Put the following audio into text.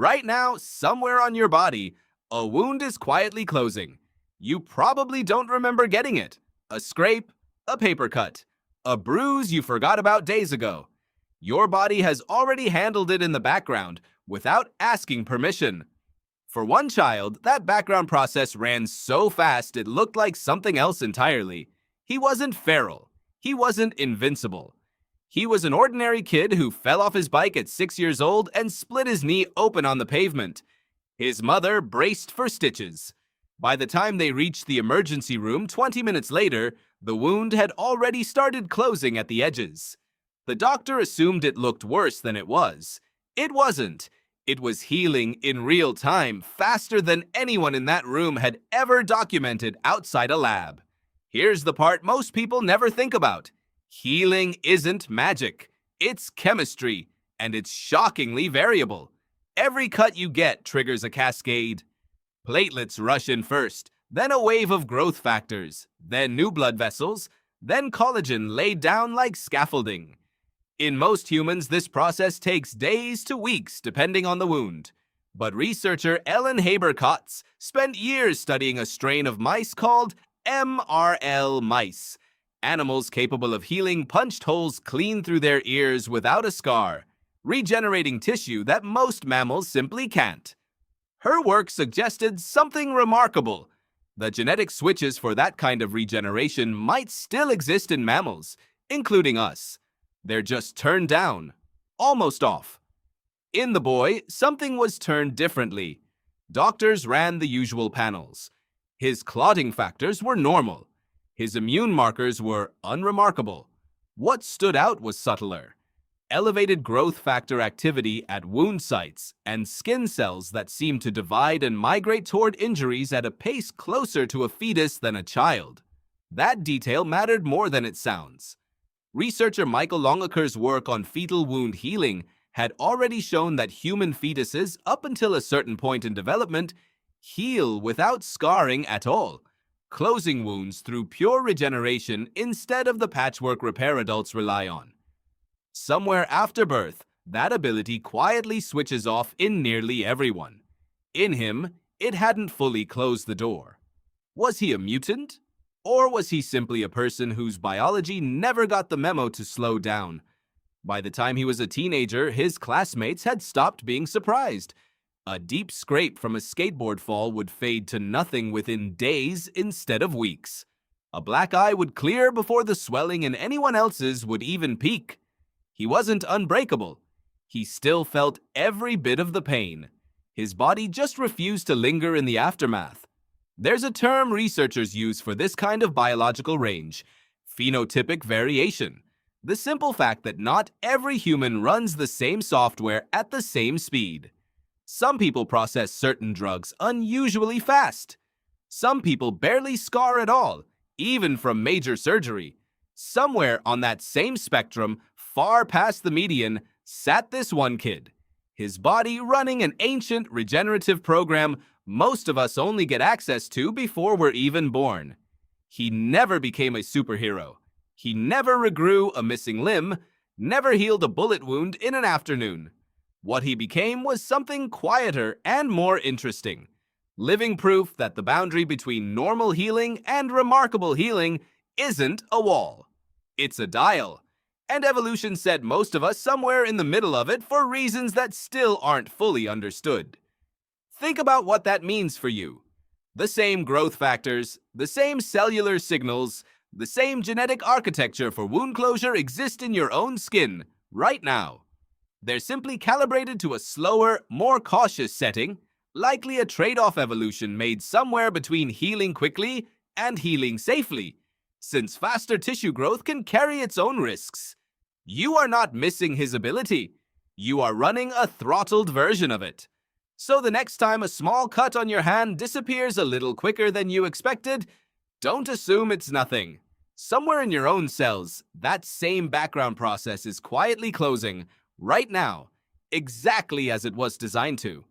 Right now, somewhere on your body, a wound is quietly closing. You probably don't remember getting it. A scrape, a paper cut, a bruise you forgot about days ago. Your body has already handled it in the background without asking permission. For one child, that background process ran so fast it looked like something else entirely. He wasn't feral. He wasn't invincible. He was an ordinary kid who fell off his bike at 6 years old and split his knee open on the pavement. His mother braced for stitches. By the time they reached the emergency room 20 minutes later, the wound had already started closing at the edges. The doctor assumed it looked worse than it was. It wasn't. It was healing in real time, faster than anyone in that room had ever documented outside a lab. Here's the part most people never think about. Healing isn't magic. It's chemistry, and it's shockingly variable. Every cut you get triggers a cascade. Platelets rush in first, then a wave of growth factors, then new blood vessels, then collagen laid down like scaffolding. In most humans, this process takes days to weeks, depending on the wound. But researcher Heber-Katz spent years studying a strain of mice called MRL mice, animals capable of healing punched holes clean through their ears without a scar, regenerating tissue that most mammals simply can't. Her work suggested something remarkable. The genetic switches for that kind of regeneration might still exist in mammals, including us. They're just turned down, almost off. In the boy, something was turned differently. Doctors ran the usual panels. His clotting factors were normal. His immune markers were unremarkable. What stood out was subtler. Elevated growth factor activity at wound sites and skin cells that seemed to divide and migrate toward injuries at a pace closer to a fetus than a child. That detail mattered more than it sounds. Researcher Michael Longaker's work on fetal wound healing had already shown that human fetuses, up until a certain point in development, heal without scarring at all, closing wounds through pure regeneration instead of the patchwork repair adults rely on. Somewhere after birth, that ability quietly switches off in nearly everyone. In him, it hadn't fully closed the door. Was he a mutant? Or was he simply a person whose biology never got the memo to slow down? By the time he was a teenager, his classmates had stopped being surprised. A deep scrape from a skateboard fall would fade to nothing within days instead of weeks. A black eye would clear before the swelling in anyone else's would even peak. He wasn't unbreakable. He still felt every bit of the pain. His body just refused to linger in the aftermath. There's a term researchers use for this kind of biological range: phenotypic variation. The simple fact that not every human runs the same software at the same speed. Some people process certain drugs unusually fast. Some people barely scar at all, even from major surgery. Somewhere on that same spectrum, far past the median, sat this one kid. His body running an ancient regenerative program most of us only get access to before we're even born. He never became a superhero. He never regrew a missing limb, never healed a bullet wound in an afternoon. What he became was something quieter and more interesting. Living proof that the boundary between normal healing and remarkable healing isn't a wall. It's a dial. And evolution set most of us somewhere in the middle of it for reasons that still aren't fully understood. Think about what that means for you. The same growth factors, the same cellular signals, the same genetic architecture for wound closure exist in your own skin right now. They're simply calibrated to a slower, more cautious setting, likely a trade-off evolution made somewhere between healing quickly and healing safely, since faster tissue growth can carry its own risks. You are not missing his ability. You are running a throttled version of it. So the next time a small cut on your hand disappears a little quicker than you expected, don't assume it's nothing. Somewhere in your own cells, that same background process is quietly closing, right now, exactly as it was designed to.